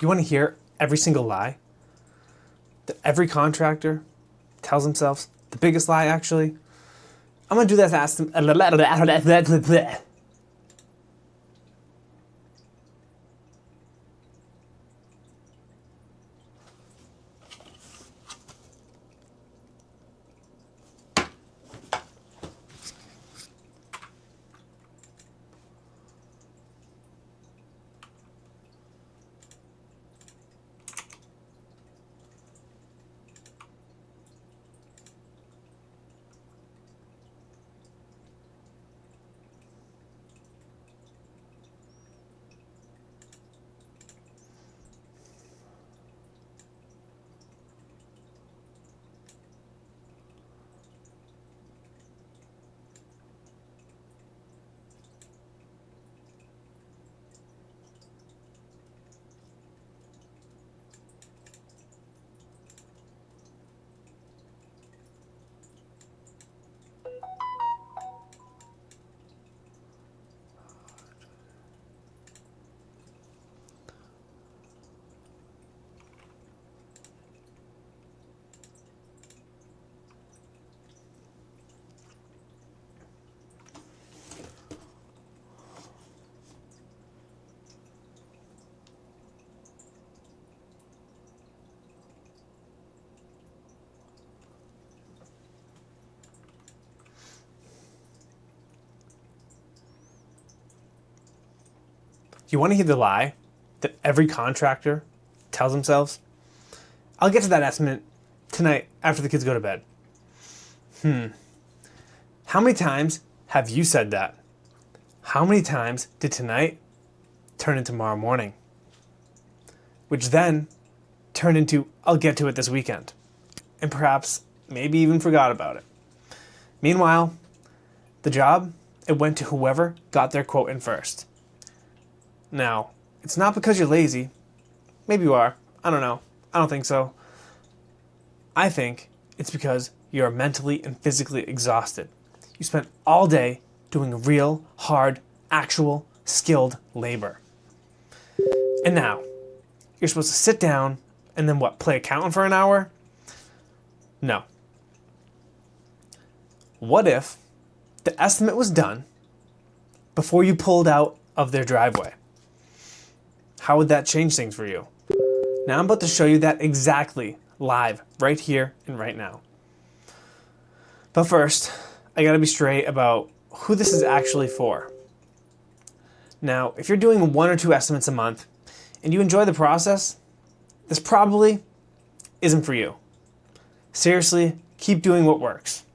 You want to hear every single lie that every contractor tells themselves? The biggest lie, actually? I'm going to do that fast. You want to hear the lie that every contractor tells themselves? I'll get to that estimate tonight after the kids go to bed. How many times have you said that? How many times did tonight turn into tomorrow morning? Which then turned into, I'll get to it this weekend. And perhaps, maybe even forgot about it. Meanwhile, the job, it went to whoever got their quote in first. Now, it's not because you're lazy. Maybe you are. I don't know. I don't think so. I think it's because you're mentally and physically exhausted. You spent all day doing real, hard, actual, skilled labor. And now, you're supposed to sit down and then what, play accountant for an hour? No. What if the estimate was done before you pulled out of their driveway? How would that change things for you? Now I'm about to show you that exactly live, right here and right now. But first, I gotta be straight about who this is actually for. Now, if you're doing 1 or 2 estimates a month and you enjoy the process, this probably isn't for you. Seriously, keep doing what works.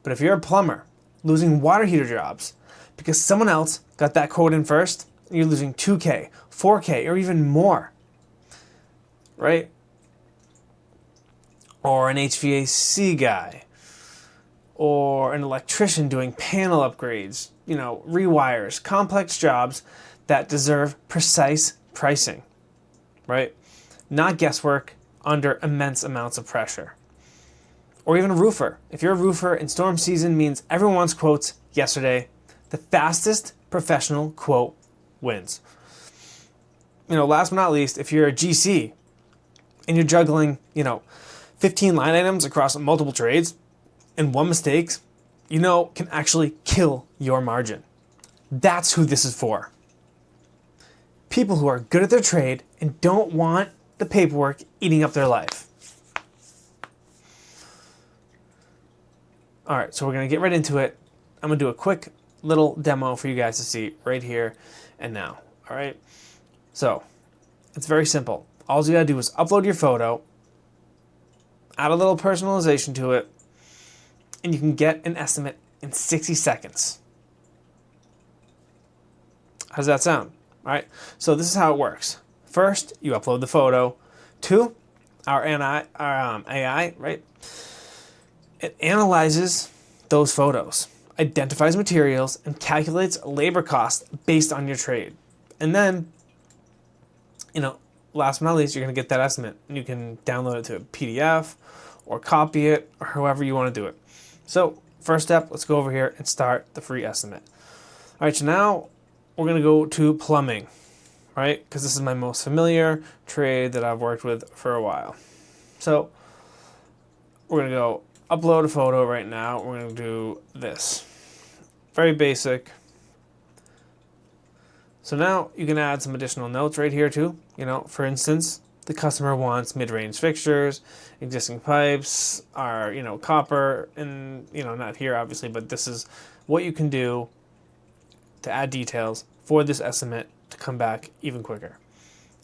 But if you're a plumber losing water heater jobs because someone else got that quote in first, you're losing 2K, 4K, or even more, right? Or an HVAC guy, or an electrician doing panel upgrades, rewires, complex jobs that deserve precise pricing, right? Not guesswork under immense amounts of pressure. Or even a roofer. If you're a roofer and storm season means everyone wants quotes yesterday, the fastest professional quote wins. Last but not least, if you're a GC and you're juggling, 15 line items across multiple trades, and one mistake, can actually kill your margin. That's who this is for. People who are good at their trade and don't want the paperwork eating up their life. All right, so we're going to get right into it. I'm going to do a quick little demo for you guys to see right here and now. All right, so it's very simple. All you got to do is upload your photo, add a little personalization to it, and you can get an estimate in 60 seconds. How does that sound? All right, so this is how it works. First, you upload the photo to our AI, right? It analyzes those photos, identifies materials, and calculates labor costs based on your trade. And then, last but not least, you're going to get that estimate. And you can download it to a PDF or copy it or however you want to do it. So, first step, let's go over here and start the free estimate. All right, so now we're going to go to plumbing. All right? Because this is my most familiar trade that I've worked with for a while. So we're going to go upload a photo right now. We're going to do this. Very basic. So now you can add some additional notes right here too. For instance, the customer wants mid-range fixtures, existing pipes are, copper, and, not here obviously, but this is what you can do to add details for this estimate to come back even quicker.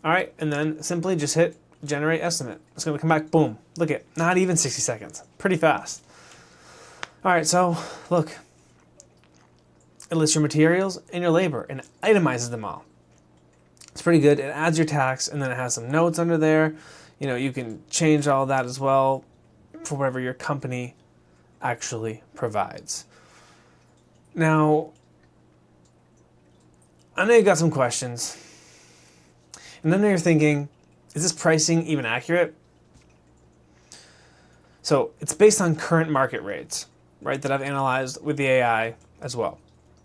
All right, and then simply just hit generate estimate. It's going to come back, boom. Look at, not even 60 seconds. Pretty fast. All right, so look. It lists your materials and your labor and itemizes them all. It's pretty good. It adds your tax, and then it has some notes under there. You can change all that as well for whatever your company actually provides. Now, I know you've got some questions. And I know you're thinking, is this pricing even accurate? So it's based on current market rates, right, that I've analyzed with the AI as well.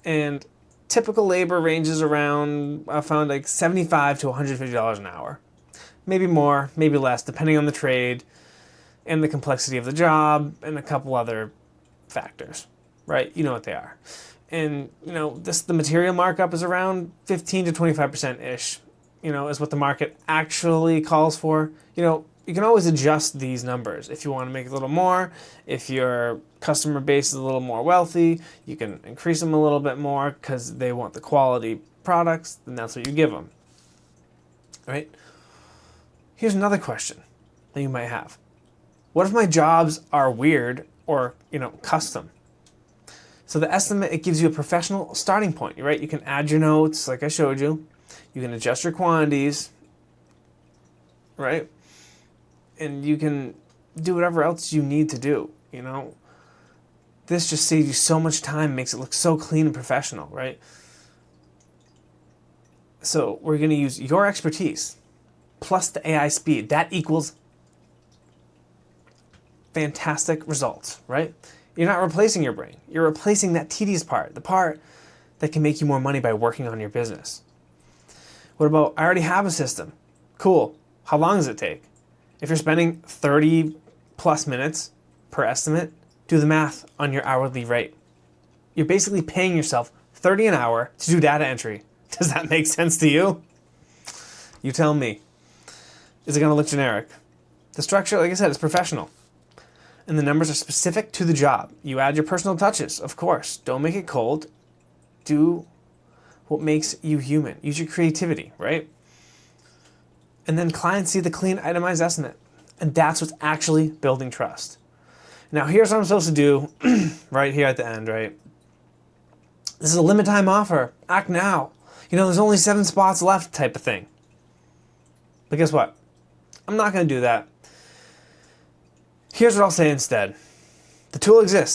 And typical labor ranges around, I found like $75 to $150 an hour. Maybe more, maybe less, depending on the trade and the complexity of the job and a couple other factors, right? You know what they are. And, the material markup is around 15 to 25%-ish, is what the market actually calls for. You can always adjust these numbers if you want to make it a little more. If your customer base is a little more wealthy, you can increase them a little bit more because they want the quality products, then that's what you give them. All right? Here's another question that you might have. What if my jobs are weird or, custom? So the estimate, it gives you a professional starting point, right? You can add your notes like I showed you. You can adjust your quantities, right? And you can do whatever else you need to do, This just saves you so much time, makes it look so clean and professional, right? So we're going to use your expertise plus the AI speed. That equals fantastic results, right? You're not replacing your brain. You're replacing that tedious part, the part that can make you more money by working on your business. What about, I already have a system. Cool. How long does it take? If you're spending 30 plus minutes per estimate, do the math on your hourly rate. You're basically paying yourself $30 an hour to do data entry. Does that make sense to you? You tell me. Is it going to look generic? The structure, like I said, is professional. And the numbers are specific to the job. You add your personal touches, of course. Don't make it cold. Do what makes you human. Use your creativity, right? And then clients see the clean, itemized estimate. And that's what's actually building trust. Now, here's what I'm supposed to do right here at the end, right? This is a limited time offer. Act now. There's only 7 spots left type of thing. But guess what? I'm not going to do that. Here's what I'll say instead. The tool exists.